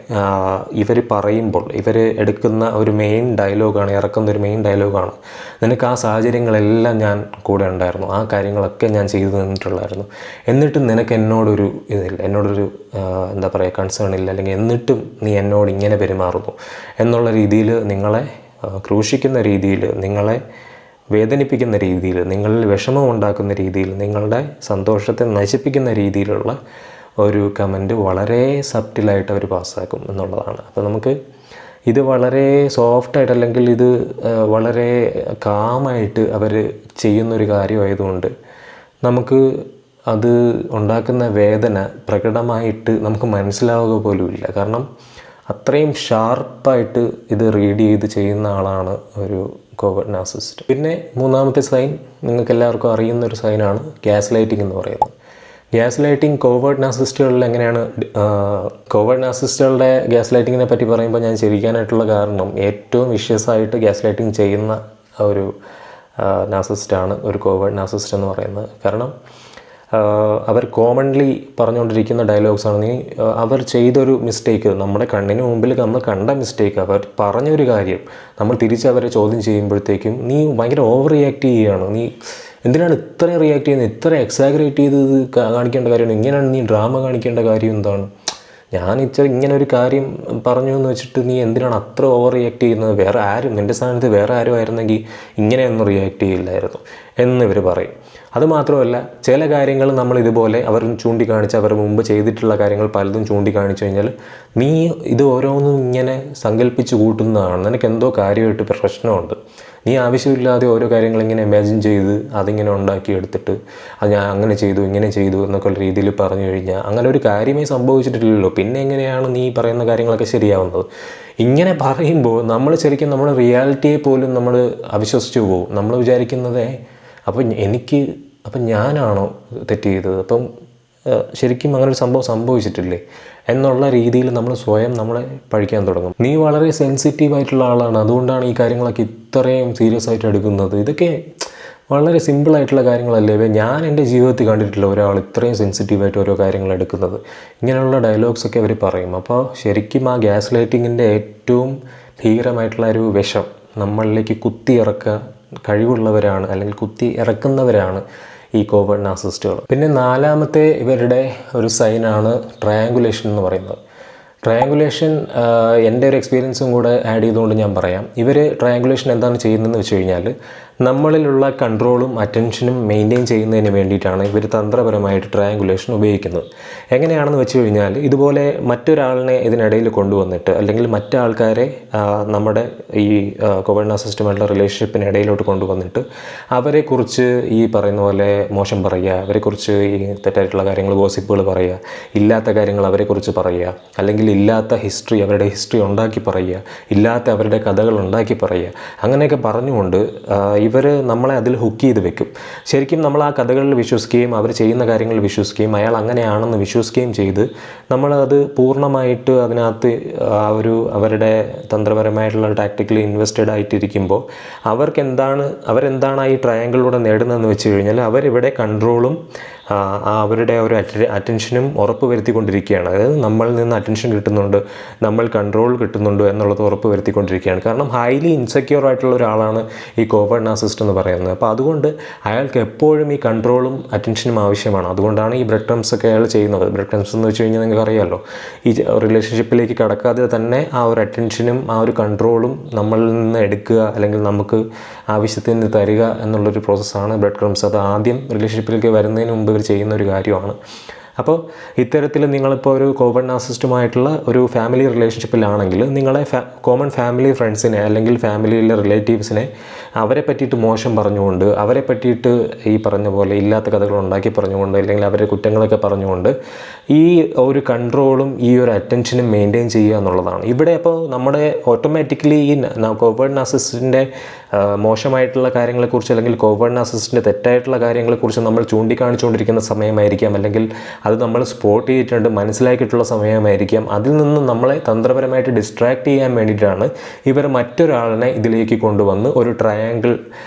ഇവർ പറയുമ്പോൾ ഇവർ എടുക്കുന്ന ഒരു മെയിൻ ഡയലോഗാണ്, ഇറക്കുന്ന ഒരു മെയിൻ ഡയലോഗാണ്, നിനക്ക് ആ സാഹചര്യങ്ങളെല്ലാം ഞാൻ കൂടെ ഉണ്ടായിരുന്നു, ആ കാര്യങ്ങളൊക്കെ ഞാൻ ചെയ്തു തന്നിട്ടുള്ളായിരുന്നു, എന്നിട്ടും നിനക്ക് എന്നോടൊരു ഇതില്ല, എന്നോടൊരു എന്താ പറയുക കൺസേൺ ഇല്ല, അല്ലെങ്കിൽ എന്നിട്ടും നീ എന്നോട് ഇങ്ങനെ പെരുമാറുന്നു എന്നുള്ള രീതിയിൽ, നിങ്ങളെ ക്രൂശിക്കുന്ന രീതിയിൽ, നിങ്ങളെ വേദനിപ്പിക്കുന്ന രീതിയിൽ, നിങ്ങളിൽ വിഷമം ഉണ്ടാക്കുന്ന രീതിയിൽ, നിങ്ങളുടെ സന്തോഷത്തെ നശിപ്പിക്കുന്ന രീതിയിലുള്ള ഒരു കമൻറ്റ് വളരെ സബ്റ്റിലായിട്ട് അവർ പാസ്സാക്കും എന്നുള്ളതാണ്. അപ്പോൾ നമുക്ക് ഇത് വളരെ സോഫ്റ്റായിട്ട്, അല്ലെങ്കിൽ ഇത് വളരെ കാമായിട്ട് അവർ ചെയ്യുന്നൊരു കാര്യമായതുകൊണ്ട് നമുക്ക് അത് ഉണ്ടാക്കുന്ന വേദന പ്രകടമായിട്ട് നമുക്ക് മനസ്സിലാവുക പോലുമില്ല. കാരണം അത്രയും ഷാർപ്പായിട്ട് ഇത് റീഡ് ചെയ്ത് ചെയ്യുന്ന ആളാണ് ഒരു കോവിഡ് നാർസിസിസ്റ്റ്. പിന്നെ മൂന്നാമത്തെ സൈൻ നിങ്ങൾക്ക് എല്ലാവർക്കും അറിയുന്നൊരു സൈനാണ് ഗ്യാസ് ലൈറ്റിംഗ് എന്ന് പറയുന്നത്. ഗ്യാസ് ലൈറ്റിംഗ് കോവിഡ് നാർസിസ്റ്റുകളിൽ എങ്ങനെയാണ്, കോവിഡ് നാർസിസ്റ്റുകളുടെ ഗ്യാസ് ലൈറ്റിങ്ങിനെ പറ്റി പറയുമ്പോൾ ഞാൻ ചിരിക്കാനായിട്ടുള്ള കാരണം, ഏറ്റവും വിഷ്യസായിട്ട് ഗ്യാസ് ലൈറ്റിംഗ് ചെയ്യുന്ന ഒരു നാർസിസ്റ്റാണ് ഒരു കോവിഡ് നാർസിസ്റ്റ് എന്ന് പറയുന്നത്. കാരണം അവർ കോമൺലി പറഞ്ഞുകൊണ്ടിരിക്കുന്ന ഡയലോഗ്സാണ്, അവർ ചെയ്തൊരു മിസ്റ്റേക്ക്, നമ്മുടെ കണ്ണിന് മുമ്പിൽ നമ്മൾ കണ്ട മിസ്റ്റേക്ക്, അവർ പറഞ്ഞൊരു കാര്യം നമ്മൾ തിരിച്ചവരെ ചോദ്യം ചെയ്യുമ്പോഴത്തേക്കും നീ ഭയങ്കര ഓവർ റിയാക്ട് ചെയ്യുകയാണ്, നീ എന്തിനാണ് ഇത്രയും റിയാക്ട് ചെയ്യുന്നത്, ഇത്ര എക്സാഗ്രേറ്റ് ചെയ്ത് കാണിക്കേണ്ട കാര്യമാണ്, ഇങ്ങനെയാണ് നീ ഡ്രാമ കാണിക്കേണ്ട കാര്യം എന്താണ്, ഞാൻ ഇങ്ങനെ ഒരു കാര്യം പറഞ്ഞു എന്ന് വെച്ചിട്ട് നീ എന്തിനാണ് അത്ര ഓവർ റിയാക്ട് ചെയ്യുന്നത്, വേറെ ആരും എൻ്റെ സ്ഥാനത്ത് വേറെ ആരും ആയിരുന്നെങ്കിൽ ഇങ്ങനെയൊന്നും റിയാക്ട് ചെയ്യില്ലായിരുന്നു എന്നിവർ പറയും. അതുമാത്രമല്ല, ചില കാര്യങ്ങൾ നമ്മൾ ഇതുപോലെ അവർ ചൂണ്ടിക്കാണിച്ച്, അവർ മുമ്പ് ചെയ്തിട്ടുള്ള കാര്യങ്ങൾ പലതും ചൂണ്ടിക്കാണിച്ചു കഴിഞ്ഞാൽ, നീ ഇത് ഓരോന്നും ഇങ്ങനെ സങ്കല്പിച്ച് കൂട്ടുന്നതാണ്, നിനക്ക് എന്തോ കാര്യമായിട്ട് പ്രശ്നമുണ്ട്, നീ ആവശ്യമില്ലാതെ ഓരോ കാര്യങ്ങൾ ഇങ്ങനെ ഇമാജിൻ ചെയ്ത് അതിങ്ങനെ ഉണ്ടാക്കിയെടുത്തിട്ട് അത് ഞാൻ അങ്ങനെ ചെയ്തു ഇങ്ങനെ ചെയ്തു എന്നൊക്കെ ഉള്ള രീതിയിൽ പറഞ്ഞു കഴിഞ്ഞാൽ അങ്ങനെ ഒരു കാര്യമേ സംഭവിച്ചിട്ടില്ലല്ലോ, പിന്നെ എങ്ങനെയാണ് നീ പറയുന്ന കാര്യങ്ങളൊക്കെ ശരിയാവുന്നത്? ഇങ്ങനെ പറയുമ്പോൾ നമ്മൾ ശരിക്കും നമ്മുടെ റിയാലിറ്റിയെ പോലും നമ്മൾ അവിശ്വസിച്ച് പോകും. നമ്മൾ വിചാരിക്കുന്നതേ അപ്പം ഞാനാണോ തെറ്റ് ചെയ്തത്, അപ്പം ശരിക്കും അങ്ങനെ ഒരു സംഭവം സംഭവിച്ചിട്ടില്ലേ എന്നുള്ള രീതിയിൽ നമ്മൾ സ്വയം നമ്മളെ പഴിക്കാൻ തുടങ്ങും. നീ വളരെ സെൻസിറ്റീവായിട്ടുള്ള ആളാണ്, അതുകൊണ്ടാണ് ഈ കാര്യങ്ങളൊക്കെ ഇത്രയും സീരിയസ് ആയിട്ട് എടുക്കുന്നത്. ഇതൊക്കെ വളരെ സിമ്പിളായിട്ടുള്ള കാര്യങ്ങളല്ലേ, ഞാൻ എൻ്റെ ജീവിതത്തിൽ കണ്ടിട്ടില്ല ഒരാൾ ഇത്രയും സെൻസിറ്റീവായിട്ട് ഓരോ കാര്യങ്ങൾ എടുക്കുന്നത്. ഇങ്ങനെയുള്ള ഡയലോഗ്സൊക്കെ അവർ പറയും. അപ്പോൾ ശരിക്കും ആ ഗ്യാസ് ലൈറ്റിങ്ങിൻ്റെ ഏറ്റവും ഭീകരമായിട്ടുള്ള ഒരു വിഷം നമ്മളിലേക്ക് കുത്തി ഇറക്കാൻ കഴിവുള്ളവരാണ്, അല്ലെങ്കിൽ കുത്തി ഇറക്കുന്നവരാണ് ഈ കോവിഡ് നാർസിസ്റ്റുകൾ. പിന്നെ നാലാമത്തെ ഇവരുടെ ഒരു സൈനാണ് ട്രയാങ്കുലേഷൻ എന്ന് പറയുന്നത്. ട്രയാങ്കുലേഷൻ എൻ്റെ ഒരു എക്സ്പീരിയൻസും കൂടെ ആഡ് ചെയ്തുകൊണ്ട് ഞാൻ പറയാം. ഇവർ ട്രയാങ്കുലേഷൻ എന്താണ് ചെയ്യുന്നതെന്ന് വെച്ച് കഴിഞ്ഞാൽ, നമ്മളിലുള്ള കൺട്രോളും അറ്റൻഷനും മെയിൻറ്റെയിൻ ചെയ്യുന്നതിന് വേണ്ടിയിട്ടാണ് ഇവർ തന്ത്രപരമായിട്ട് ട്രയാങ്കുലേഷൻ ഉപയോഗിക്കുന്നത്. എങ്ങനെയാണെന്ന് വെച്ച് കഴിഞ്ഞാൽ, ഇതുപോലെ മറ്റൊരാളിനെ ഇതിനിടയിൽ കൊണ്ടുവന്നിട്ട്, അല്ലെങ്കിൽ മറ്റാൾക്കാരെ നമ്മുടെ ഈ കോവിഡ് നാർസിസ്റ്റുമായിട്ടുള്ള റിലേഷൻഷിപ്പിനിടയിലോട്ട് കൊണ്ടുവന്നിട്ട് അവരെക്കുറിച്ച് ഈ പറയുന്ന പോലെ മോശം പറയുക, അവരെക്കുറിച്ച് ഈ തെറ്റായിട്ടുള്ള കാര്യങ്ങൾ ഗോസിപ്പുകൾ പറയുക, ഇല്ലാത്ത കാര്യങ്ങൾ അവരെക്കുറിച്ച് പറയുക, അല്ലെങ്കിൽ ഇല്ലാത്ത ഹിസ്റ്ററി, അവരുടെ ഹിസ്റ്ററി ഉണ്ടാക്കി പറയുക, ഇല്ലാത്ത അവരുടെ കഥകൾ ഉണ്ടാക്കി പറയുക, അങ്ങനെയൊക്കെ പറഞ്ഞുകൊണ്ട് ഇവർ നമ്മളെ അതിൽ ഹുക്ക് ചെയ്ത് വെക്കും. ശരിക്കും നമ്മൾ ആ കഥകളിൽ വിശ്വസിക്കുകയും അവർ ചെയ്യുന്ന കാര്യങ്ങളിൽ വിശ്വസിക്കുകയും അയാൾ അങ്ങനെയാണെന്ന് വിശ്വസിക്കുകയും ചെയ്ത് നമ്മളത് പൂർണ്ണമായിട്ട് അതിനകത്ത് അവരുടെ തന്ത്രപരമായിട്ടുള്ള ടാക്ടിക്കലി ഇൻവെസ്റ്റഡ് ആയിട്ടിരിക്കുമ്പോൾ അവരെന്താണ് ഈ ട്രയാങ്കിളിലൂടെ നേടുന്നതെന്ന് വെച്ച് കഴിഞ്ഞാൽ അവരിവിടെ കൺട്രോളും അവരുടെ ഒരു അറ്റൻഷനും ഉറപ്പ് വരുത്തിക്കൊണ്ടിരിക്കുകയാണ്. അതായത് നമ്മളിൽ നിന്ന് അറ്റൻഷൻ കിട്ടുന്നുണ്ട്, നമ്മൾ കൺട്രോൾ കിട്ടുന്നുണ്ട് എന്നുള്ളത് ഉറപ്പ് വരുത്തിക്കൊണ്ടിരിക്കുകയാണ്. കാരണം ഹൈലി ഇൻസെക്യൂർ ആയിട്ടുള്ള ഒരാളാണ് ഈ കോവേർട്ട് നാർസിസിസ്റ്റ് എന്ന് പറയുന്നത്. അപ്പോൾ അതുകൊണ്ട് അയാൾക്ക് എപ്പോഴും ഈ കൺട്രോളും അറ്റൻഷനും ആവശ്യമാണ്. അതുകൊണ്ടാണ് ഈ ബ്രെഡ് ക്രംസ് ഒക്കെ അയാൾ ചെയ്യുന്നത്. ബ്രെഡ് ക്രംസ് എന്ന് വെച്ച് കഴിഞ്ഞാൽ നിങ്ങൾക്ക് അറിയാമല്ലോ, ഈ റിലേഷൻഷിപ്പിലേക്ക് കടക്കാതെ തന്നെ ആ ഒരു അറ്റൻഷനും ആ ഒരു കൺട്രോളും നമ്മളിൽ നിന്ന് എടുക്കുക അല്ലെങ്കിൽ നമുക്ക് ആവശ്യത്തിന് തരിക എന്നുള്ളൊരു പ്രോസസ്സാണ് ബ്രെഡ് ക്രംസ്. അത് ആദ്യം റിലേഷൻഷിപ്പിലേക്ക് വരുന്നതിന് മുമ്പ് ഇവർ ചെയ്യുന്ന ഒരു കാര്യമാണ്. അപ്പോൾ ഇത്തരത്തിൽ നിങ്ങളിപ്പോൾ ഒരു കോവേർട്ട് നാർസിസിസ്റ്റുമായിട്ടുള്ള ഒരു ഫാമിലി റിലേഷൻഷിപ്പിലാണെങ്കിൽ നിങ്ങളെ കോമൺ ഫാമിലി ഫ്രണ്ട്സിനെ അല്ലെങ്കിൽ ഫാമിലിയിലെ റിലേറ്റീവ്സിനെ അവരെ പറ്റിയിട്ട് മോശം പറഞ്ഞുകൊണ്ട്, അവരെ പറ്റിയിട്ട് ഈ പറഞ്ഞ പോലെ ഇല്ലാത്ത കഥകൾ ഉണ്ടാക്കി പറഞ്ഞുകൊണ്ട്, അല്ലെങ്കിൽ അവരുടെ കുറ്റങ്ങളൊക്കെ പറഞ്ഞുകൊണ്ട് ഈ ഒരു കൺട്രോളും ഈ ഒരു അറ്റൻഷനും മെയിൻറ്റെയിൻ ചെയ്യുക എന്നുള്ളതാണ്. ഇവിടെ അപ്പോൾ നമ്മുടെ ഓട്ടോമാറ്റിക്കലി ഈ കോവേർട്ട് നാർസിസിസ്റ്റിൻ്റെ മോശമായിട്ടുള്ള കാര്യങ്ങളെക്കുറിച്ച് അല്ലെങ്കിൽ കോവേർട്ട് നാർസിസിസ്റ്റിൻ്റെ തെറ്റായിട്ടുള്ള കാര്യങ്ങളെക്കുറിച്ച് നമ്മൾ ചൂണ്ടിക്കാണിച്ചുകൊണ്ടിരിക്കുന്ന സമയമായിരിക്കാം, അല്ലെങ്കിൽ അത് നമ്മൾ സ്പോട്ട് ചെയ്തിട്ടുണ്ട് മനസ്സിലാക്കിയിട്ടുള്ള സമയമായിരിക്കാം. അതിൽ നിന്ന് നമ്മളെ തന്ത്രപരമായിട്ട് ഡിസ്ട്രാക്ട് ചെയ്യാൻ വേണ്ടിയിട്ടാണ് ഇവർ മറ്റൊരാളിനെ ഇതിലേക്ക് കൊണ്ടുവന്ന് ഒരു ട്രയാങ്കിൾ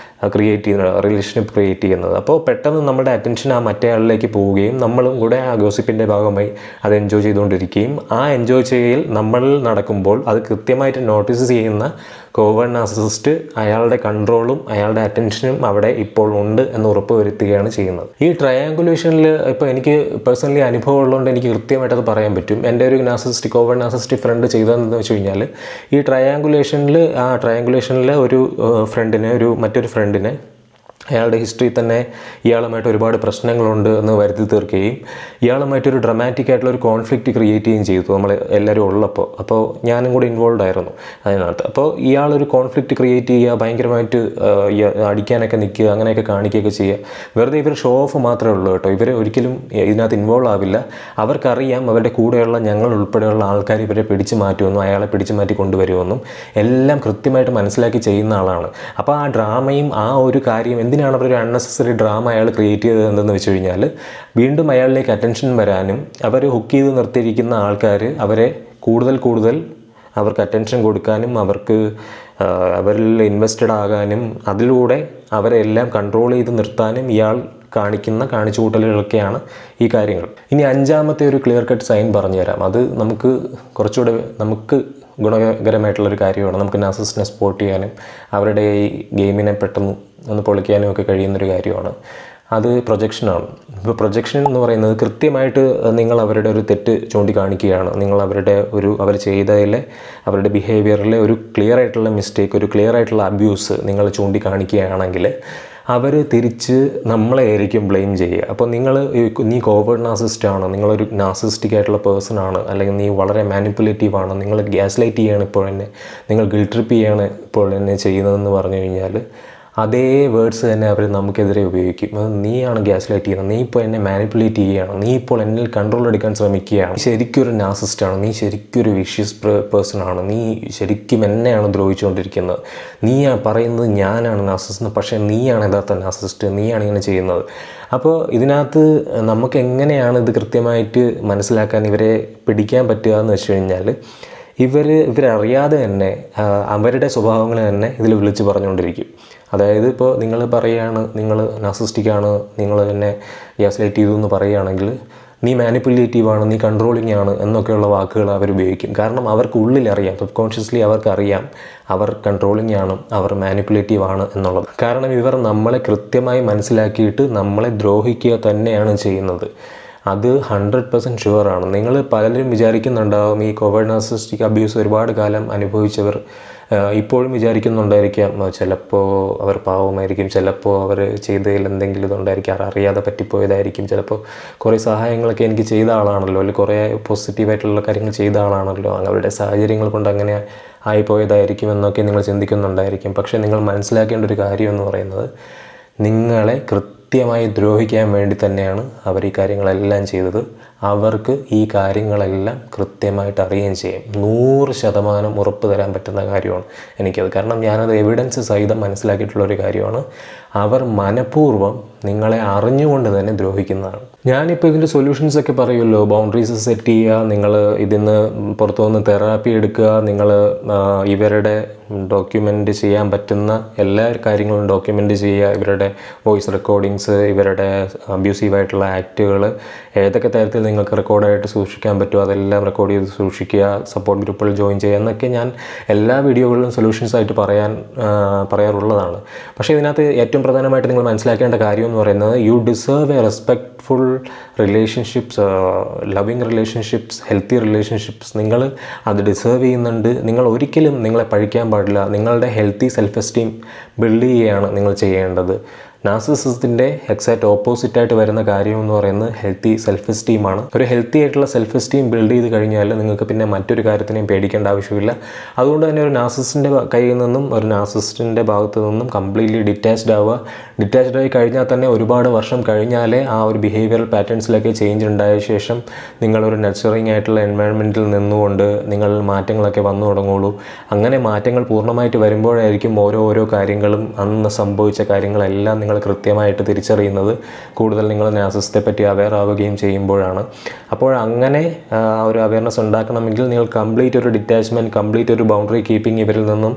ക്രിയേറ്റ് ചെയ്യുന്നത്, റിലേഷൻഷിപ്പ് ക്രിയേറ്റ് ചെയ്യുന്നത്. അപ്പോൾ പെട്ടെന്ന് നമ്മുടെ അറ്റൻഷൻ ആ മറ്റേ ആളിലേക്ക് പോവുകയും നമ്മളും കൂടെ ആ ഗോസിപ്പിൻ്റെ ഭാഗമായി അത് എൻജോയ് ചെയ്തുകൊണ്ടിരിക്കുകയും ആ എൻജോയ് ചെയ്യൽ നമ്മൾ നടക്കുമ്പോൾ അത് കൃത്യമായിട്ട് നോട്ടീസ് ചെയ്യുന്ന കോവേർട്ട് നാർസിസിസ്റ്റ് അയാളുടെ കൺട്രോളും അയാളുടെ അറ്റൻഷനും അവിടെ ഇപ്പോൾ ഉണ്ട് എന്ന് ഉറപ്പ് വരുത്തുകയാണ് ചെയ്യുന്നത്. ഈ ട്രയാങ്കുലേഷനിൽ ഇപ്പോൾ എനിക്ക് പേഴ്സണലി അനുഭവം ഉള്ളതുകൊണ്ട് എനിക്ക് കൃത്യമായിട്ടത് പറയാൻ പറ്റും. എൻ്റെ ഒരു കോവേർട്ട് നാർസിസിസ്റ്റ് ഫ്രണ്ട് ചെയ്തതെന്ന് വെച്ച് കഴിഞ്ഞാൽ ഈ ട്രയാങ്കുലേഷനിൽ ഒരു മറ്റൊരു ഫ്രണ്ടിനെ അയാളുടെ ഹിസ്റ്ററി തന്നെ ഇയാളുമായിട്ട് ഒരുപാട് പ്രശ്നങ്ങളുണ്ട് എന്ന് വരുത്തി തീർക്കുകയും ഇയാളുമായിട്ടൊരു ഡ്രമാറ്റിക് ആയിട്ടുള്ള ഒരു കോൺഫ്ലിക്റ്റ് ക്രിയേറ്റ് ചെയ്യുകയും ചെയ്തു നമ്മൾ എല്ലാവരും ഉള്ളപ്പോൾ. അപ്പോൾ ഞാനും കൂടി ഇൻവോൾവ് ആയിരുന്നു അതിനകത്ത്. അപ്പോൾ ഇയാളൊരു കോൺഫ്ലിക്റ്റ് ക്രിയേറ്റ് ചെയ്യുക, ഭയങ്കരമായിട്ട് അടിക്കാനൊക്കെ നിൽക്കുക, അങ്ങനെയൊക്കെ കാണിക്കുകയൊക്കെ ചെയ്യുക. വെറുതെ ഇവർ ഷോ ഓഫ് മാത്രമേ ഉള്ളൂ കേട്ടോ. ഇവർ ഒരിക്കലും ഇതിനകത്ത് ഇൻവോൾവ് ആവില്ല. അവർക്കറിയാം അവരുടെ കൂടെയുള്ള ഞങ്ങൾ ഉൾപ്പെടെയുള്ള ആൾക്കാർ ഇവരെ പിടിച്ചു മാറ്റുമെന്നും അയാളെ പിടിച്ചു മാറ്റി കൊണ്ടുവരുമെന്നും എല്ലാം കൃത്യമായിട്ട് മനസ്സിലാക്കി ചെയ്യുന്ന ആളാണ്. അപ്പോൾ ആ ഡ്രാമയും ആ ഒരു കാര്യം എന്തിനാണ് അവരൊരു അൺനെസസറി ഡ്രാമ അയാൾ ക്രിയേറ്റ് ചെയ്തത് എന്തെന്ന് വെച്ച് കഴിഞ്ഞാൽ വീണ്ടും അയാളിലേക്ക് അറ്റൻഷൻ വരാനും അവർ ഹുക്ക് ചെയ്ത് നിർത്തിയിരിക്കുന്ന ആൾക്കാർ അവരെ കൂടുതൽ അവർക്ക് അറ്റൻഷൻ കൊടുക്കാനും അവരിൽ ഇൻവെസ്റ്റഡ് ആകാനും അതിലൂടെ അവരെ എല്ലാം കൺട്രോൾ ചെയ്ത് നിർത്താനും ഇയാൾ കാണിച്ചു കൂട്ടലുകളൊക്കെയാണ് ഈ കാര്യങ്ങൾ. ഇനി അഞ്ചാമത്തെ ഒരു ക്ലിയർ കട്ട് സൈൻ പറഞ്ഞുതരാം. അത് നമുക്ക് ഗുണകരമായിട്ടുള്ളൊരു കാര്യമാണ്. നമുക്ക് നാർസിസിസ്റ്റിനെ സ്പോട്ട് ചെയ്യാനും അവരുടെ ഈ ഗെയിമിനെ പെട്ടെന്ന് ഒന്ന് പൊളിക്കാനും ഒക്കെ കഴിയുന്നൊരു കാര്യമാണ്. അത് പ്രൊജക്ഷനാണ്. ഇപ്പോൾ പ്രൊജക്ഷൻ എന്ന് പറയുന്നത് കൃത്യമായിട്ട് നിങ്ങൾ അവരുടെ ഒരു തെറ്റ് ചൂണ്ടിക്കാണിക്കുകയാണ്. നിങ്ങൾ അവർ ചെയ്തതിലെ അവരുടെ ബിഹേവിയറിലെ ഒരു ക്ലിയർ ആയിട്ടുള്ള മിസ്റ്റേക്ക്, ഒരു ക്ലിയർ ആയിട്ടുള്ള അബ്യൂസ് നിങ്ങൾ ചൂണ്ടിക്കാണിക്കുകയാണെങ്കിൽ അവർ തിരിച്ച് നമ്മളെ ആയിരിക്കും ബ്ലെയിം ചെയ്യുക. അപ്പോൾ നീ കോവേർട്ട് നാർസിസിസ്റ്റ് ആണ്, നിങ്ങളൊരു നാർസിസ്റ്റിക് ആയിട്ടുള്ള പേഴ്സൺ ആണ്, അല്ലെങ്കിൽ നീ വളരെ മാനിപ്പുലേറ്റീവ് ആണ്, നിങ്ങൾ ഗ്യാസ് ലൈറ്റ് ചെയ്യാണ് ഇപ്പോൾ എന്നെ, നിങ്ങൾ ഗിൽട്ട് ട്രിപ്പ് ചെയ്യാണ് ഇപ്പോൾ എന്നെ ചെയ്യുന്നതെന്ന് പറഞ്ഞു കഴിഞ്ഞാൽ അതേ വേർഡ്സ് തന്നെ അവർ നമുക്കെതിരെ ഉപയോഗിക്കും. നീയാണ് ഗ്യാസ് ലൈറ്റ് ചെയ്യുന്നത്, നീ ഇപ്പോൾ എന്നെ മാനിപ്പുലേറ്റ് ചെയ്യുകയാണ്, നീ ഇപ്പോൾ എന്നിൽ കൺട്രോൾ എടുക്കാൻ ശ്രമിക്കുകയാണ്, ശരിക്കൊരു നാർസിസ്റ്റാണ്, നീ ശരിക്കൊരു വിഷ്യസ് പേഴ്സൺ ആണ്, നീ ശരിക്കും എന്നെയാണ് ദ്രോഹിച്ചുകൊണ്ടിരിക്കുന്നത്, നീ പറയുന്നത് ഞാനാണ് നാർസിസ്റ്റ്, പക്ഷേ നീയാണ് യഥാർത്ഥ നാർസിസ്റ്റ്, നീയാണ് ഇങ്ങനെ ചെയ്യുന്നത്. അപ്പോൾ ഇതിനകത്ത് നമുക്ക് എങ്ങനെയാണ് ഇത് കൃത്യമായിട്ട് മനസ്സിലാക്കാൻ ഇവരെ പിടിക്കാൻ പറ്റുക എന്ന് വെച്ച് കഴിഞ്ഞാൽ ഇവരറിയാതെ തന്നെ അവരുടെ സ്വഭാവങ്ങൾ തന്നെ ഇതിൽ വിളിച്ച് പറഞ്ഞുകൊണ്ടിരിക്കും. അതായത് ഇപ്പോൾ നിങ്ങൾ പറയുകയാണ് നിങ്ങൾ നാർസിസ്റ്റിക്കാണ്, നിങ്ങൾ എന്നെ ഗ്യാസ് ലൈറ്റ് ചെയ്തു എന്ന് പറയുകയാണെങ്കിൽ നീ മാനിപ്പുലേറ്റീവാണ്, നീ കൺട്രോളിങ് ആണ് എന്നൊക്കെയുള്ള വാക്കുകൾ അവർ ഉപയോഗിക്കും. കാരണം അവർക്ക് ഉള്ളിലറിയാം, സബ് കോൺഷ്യസ്ലി അവർക്കറിയാം അവർ കൺട്രോളിങ് ആണ്, അവർ മാനിപ്പുലേറ്റീവ് ആണ് എന്നുള്ളത്. കാരണം ഇവർ നമ്മളെ കൃത്യമായി മനസ്സിലാക്കിയിട്ട് നമ്മളെ ദ്രോഹിക്കുക തന്നെയാണ് ചെയ്യുന്നത്. അത് 100% ഷുവറാണ്. നിങ്ങൾ പലരും വിചാരിക്കുന്നുണ്ടാവും ഈ കോവേർട്ട് നാർസിസ്റ്റിക് അബ്യൂസ് ഒരുപാട് കാലം അനുഭവിച്ചവർ ഇപ്പോഴും വിചാരിക്കുന്നുണ്ടായിരിക്കാം ചിലപ്പോൾ അവർ പാവമായിരിക്കും, ചിലപ്പോൾ അവർ ചെയ്തതിൽ എന്തെങ്കിലും ഇതുണ്ടായിരിക്കും, അറിയാതെ പറ്റിപ്പോയതായിരിക്കും, ചിലപ്പോൾ കുറേ സഹായങ്ങളൊക്കെ എനിക്ക് ചെയ്ത ആളാണല്ലോ, അല്ലെങ്കിൽ കുറേ പോസിറ്റീവായിട്ടുള്ള കാര്യങ്ങൾ ചെയ്ത ആളാണല്ലോ, അവരുടെ സാഹചര്യങ്ങൾ കൊണ്ട് അങ്ങനെ ആയിപ്പോയതായിരിക്കും എന്നൊക്കെ നിങ്ങൾ ചിന്തിക്കുന്നുണ്ടായിരിക്കും. പക്ഷേ നിങ്ങൾ മനസ്സിലാക്കേണ്ട ഒരു കാര്യം എന്ന് പറയുന്നത് നിങ്ങളെ കൃത്യമായി ദ്രോഹിക്കാൻ വേണ്ടി തന്നെയാണ് അവർ ഈ കാര്യങ്ങളെല്ലാം ചെയ്തത്. അവർക്ക് ഈ കാര്യങ്ങളെല്ലാം കൃത്യമായിട്ട് അറിയുകയും ചെയ്യും. 100% ഉറപ്പ് തരാൻ പറ്റുന്ന കാര്യമാണ് എനിക്കത്. കാരണം ഞാനത് എവിഡൻസ് സഹിതം മനസ്സിലാക്കിയിട്ടുള്ളൊരു കാര്യമാണ്. അവർ മനഃപൂർവ്വം നിങ്ങളെ അറിഞ്ഞുകൊണ്ട് തന്നെ ദ്രോഹിക്കുന്നതാണ്. ഞാനിപ്പോൾ ഇതിൻ്റെ സൊല്യൂഷൻസൊക്കെ പറയുമല്ലോ, ബൗണ്ടറീസ് സെറ്റ് ചെയ്യുക, നിങ്ങൾ ഇതിന്ന് പുറത്തു വന്ന് തെറാപ്പി എടുക്കുക, നിങ്ങൾ ഇവരുടെ ഡോക്യുമെൻ്റ് ചെയ്യാൻ പറ്റുന്ന എല്ലാ കാര്യങ്ങളും ഡോക്യുമെൻ്റ് ചെയ്യുക, ഇവരുടെ വോയിസ് റെക്കോർഡിങ്സ്, ഇവരുടെ അബ്യൂസീവായിട്ടുള്ള ആക്റ്റുകൾ ഏതൊക്കെ തരത്തിൽ നിങ്ങൾക്ക് റെക്കോർഡായിട്ട് സൂക്ഷിക്കാൻ പറ്റുമോ അതെല്ലാം റെക്കോർഡ് ചെയ്ത് സൂക്ഷിക്കുക, സപ്പോർട്ട് ഗ്രൂപ്പുകൾ ജോയിൻ ചെയ്യുക എന്നൊക്കെ ഞാൻ എല്ലാ വീഡിയോകളിലും സൊല്യൂഷൻസായിട്ട് പറയാറുള്ളതാണ്. പക്ഷേ ഇതിനകത്ത് ഏറ്റവും പ്രധാനമായിട്ട് നിങ്ങൾ മനസ്സിലാക്കേണ്ട കാര്യം എന്ന് പറയുന്നത്, U deserve A respectful relationships, loving relationships, healthy relationships. നിങ്ങൾ അത് ഡിസേർവ് ചെയ്യുന്നുണ്ട്. നിങ്ങൾ ഒരിക്കലും നിങ്ങളെ പഴിക്കാൻ പാടില്ല. നിങ്ങളുടെ ഹെൽത്തി സെൽഫ് എസ്റ്റീം ബിൽഡ് ചെയ്യുകയാണ് നിങ്ങൾ ചെയ്യേണ്ടത്. നാർസിസിസത്തിൻ്റെ എക്സാക്റ്റ് ഓപ്പോസിറ്റായിട്ട് വരുന്ന കാര്യം എന്ന് പറയുന്നത് ഹെൽത്തി സെൽഫ് എസ്റ്റീമാണ്. ഒരു ഹെൽത്തി ആയിട്ടുള്ള സെൽഫ് എസ്റ്റീം ബിൽഡ് ചെയ്ത് കഴിഞ്ഞാൽ നിങ്ങൾക്ക് പിന്നെ മറ്റൊരു കാര്യത്തിനെയും പേടിക്കേണ്ട ആവശ്യമില്ല. അതുകൊണ്ട് തന്നെ ഒരു നാർസിസിസ്റ്റിൻ്റെ കയ്യിൽ നിന്നും, ഒരു നാർസിസിസ്റ്റിൻ്റെ ഭാഗത്തു നിന്നും കംപ്ലീറ്റ്ലി ഡിറ്റാച്ച്ഡ് ആവുക. ഡിറ്റാച്ച്ഡ് ആയി കഴിഞ്ഞാൽ തന്നെ ഒരുപാട് വർഷം കഴിഞ്ഞാലേ ആ ഒരു ബിഹേവിയറൽ പാറ്റേൺസിലൊക്കെ ചേഞ്ച് ഉണ്ടായ ശേഷം നിങ്ങളൊരു നർച്ചറിങ് ആയിട്ടുള്ള എൻവയൺമെൻറ്റിൽ നിന്നുകൊണ്ട് നിങ്ങളിൽ മാറ്റങ്ങളൊക്കെ വന്നു തുടങ്ങുള്ളൂ. അങ്ങനെ മാറ്റങ്ങൾ പൂർണ്ണമായിട്ട് വരുമ്പോഴായിരിക്കും ഓരോ കാര്യങ്ങളും, അന്ന് സംഭവിച്ച കാര്യങ്ങളെല്ലാം നിങ്ങൾ കൃത്യമായിട്ട് തിരിച്ചറിയുന്നത്. കൂടുതൽ നിങ്ങൾ നാർസിസിസത്തെ പറ്റി അവെയർ ആവുകയും ചെയ്യുമ്പോഴാണ്. അപ്പോൾ അങ്ങനെ ഒരു അവെയർനെസ് ഉണ്ടാക്കണമെങ്കിൽ നിങ്ങൾ കംപ്ലീറ്റ് ഒരു ഡിറ്റാച്ച്മെൻറ്റ്, കംപ്ലീറ്റ് ഒരു ബൗണ്ടറി കീപ്പിംഗ് ഇവരിൽ നിന്നും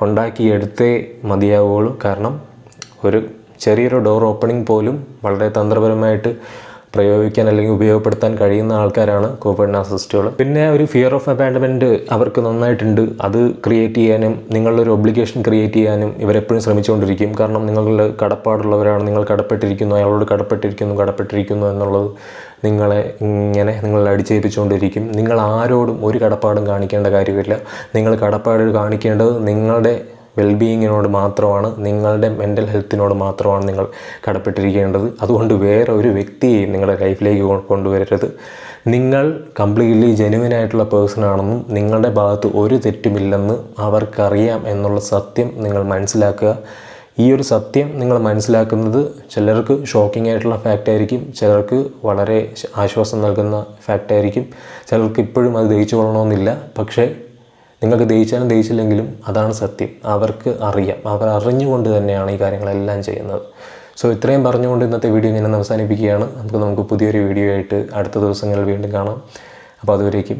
ഉണ്ടാക്കിയെടുത്തേ മതിയാവുള്ളൂ. കാരണം ഒരു ചെറിയൊരു ഡോർ ഓപ്പണിംഗ് പോലും വളരെ തന്ത്രപരമായിട്ട് പ്രയോഗിക്കാൻ അല്ലെങ്കിൽ ഉപയോഗപ്പെടുത്താൻ കഴിയുന്ന ആൾക്കാരാണ് കോവേർട്ട് നാർസിസിസ്റ്റുകൾ. പിന്നെ ഒരു ഫിയർ ഓഫ് അബാൻഡൻമെൻറ്റ് അവർക്ക് നന്നായിട്ടുണ്ട്. അത് ക്രിയേറ്റ് ചെയ്യാനും, നിങ്ങളൊരു ഒബ്ലിഗേഷൻ ക്രിയേറ്റ് ചെയ്യാനും ഇവരെപ്പോഴും ശ്രമിച്ചുകൊണ്ടിരിക്കും. കാരണം നിങ്ങളുടെ കടപ്പാടുള്ളവരാണ്, നിങ്ങൾ കടപ്പെട്ടിരിക്കുന്നു, അയാളോട് കടപ്പെട്ടിരിക്കുന്നു എന്നുള്ളത് നിങ്ങളെ അടിച്ചേൽപ്പിച്ചുകൊണ്ടിരിക്കും. നിങ്ങൾ ആരോടും ഒരു കടപ്പാടും കാണിക്കേണ്ട കാര്യമില്ല. നിങ്ങൾ കടപ്പാട് കാണിക്കേണ്ടത് നിങ്ങളുടെ വെൽബീയിങ്ങിനോട് മാത്രമാണ്, നിങ്ങളുടെ മെൻ്റൽ ഹെൽത്തിനോട് മാത്രമാണ് നിങ്ങൾ കടപ്പെട്ടിരിക്കേണ്ടത്. അതുകൊണ്ട് വേറെ ഒരു വ്യക്തിയെയും നിങ്ങളുടെ ലൈഫിലേക്ക് കൊണ്ടുവരരുത്. നിങ്ങൾ കംപ്ലീറ്റ്ലി ജെനുവിനായിട്ടുള്ള പേഴ്സണാണെന്നും നിങ്ങളുടെ ഭാഗത്ത് ഒരു തെറ്റുമില്ലെന്ന് അവർക്കറിയാം എന്നുള്ള സത്യം നിങ്ങൾ മനസ്സിലാക്കുക. ഈ ഒരു സത്യം നിങ്ങൾ മനസ്സിലാക്കുന്നത് ചിലർക്ക് ഷോക്കിംഗ് ആയിട്ടുള്ള ഫാക്റ്റായിരിക്കും, ചിലർക്ക് വളരെ ആശ്വാസം നൽകുന്ന ഫാക്റ്റായിരിക്കും, ചിലർക്ക് ഇപ്പോഴും അത് ദഹിച്ചു കൊള്ളണമെന്നില്ല. പക്ഷേ നിങ്ങൾക്ക് ദഹിച്ചാലും ദഹിച്ചില്ലെങ്കിലും അതാണ് സത്യം. അവർക്ക് അറിയാം. അവർ അറിഞ്ഞുകൊണ്ട് തന്നെയാണ് ഈ കാര്യങ്ങളെല്ലാം ചെയ്യുന്നത്. സോ ഇത്രയും പറഞ്ഞുകൊണ്ട് ഇന്നത്തെ വീഡിയോ ഞാൻ അവസാനിപ്പിക്കുകയാണ്. നമുക്ക് പുതിയൊരു വീഡിയോ ആയിട്ട് അടുത്ത ദിവസങ്ങളിൽ വീണ്ടും കാണാം. അപ്പോൾ അതുവരേക്കും